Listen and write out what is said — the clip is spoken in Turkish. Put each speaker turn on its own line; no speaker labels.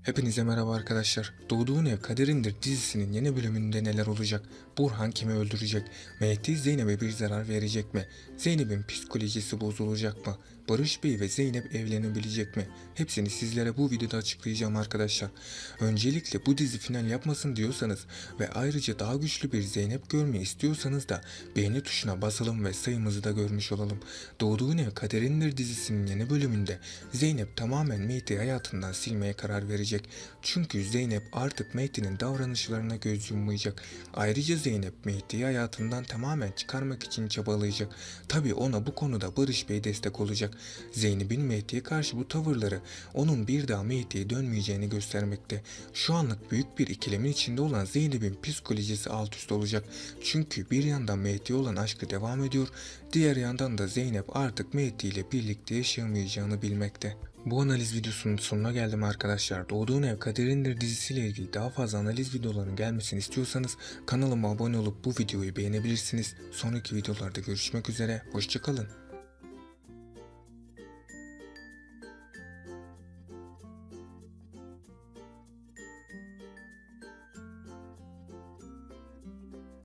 Hepinize merhaba arkadaşlar. Doğduğun Ev Kaderindir dizisinin yeni bölümünde neler olacak? Burhan kimi öldürecek? Mehdi Zeynep'e bir zarar verecek mi? Zeynep'in psikolojisi bozulacak mı? Barış Bey ve Zeynep evlenebilecek mi? Hepsini sizlere bu videoda açıklayacağım arkadaşlar. Öncelikle bu dizi final yapmasın diyorsanız ve ayrıca daha güçlü bir Zeynep görmeyi istiyorsanız da beğeni tuşuna basalım ve sayımızı da görmüş olalım. Doğduğun Ev Kaderindir dizisinin yeni bölümünde Zeynep tamamen Mehdi hayatından silmeye karar verecek. Çünkü Zeynep artık Mehdi'nin davranışlarına göz yummayacak. Ayrıca Zeynep Mehdi'yi hayatından tamamen çıkarmak için çabalayacak. Tabi ona bu konuda Barış Bey destek olacak. Zeynep'in Mehdi'ye karşı bu tavırları onun bir daha Mehdi'ye dönmeyeceğini göstermekte. Şu anlık büyük bir ikilemin içinde olan Zeynep'in psikolojisi alt üst olacak. Çünkü bir yandan Mehdi'ye olan aşkı devam ediyor, diğer yandan da Zeynep artık Mehdi ile birlikte yaşayamayacağını bilmekte. Bu analiz videosunun sonuna geldim arkadaşlar. Doğduğun Ev Kaderindir dizisiyle ilgili daha fazla analiz videolarının gelmesini istiyorsanız kanalıma abone olup bu videoyu beğenebilirsiniz. Sonraki videolarda görüşmek üzere, hoşçakalın.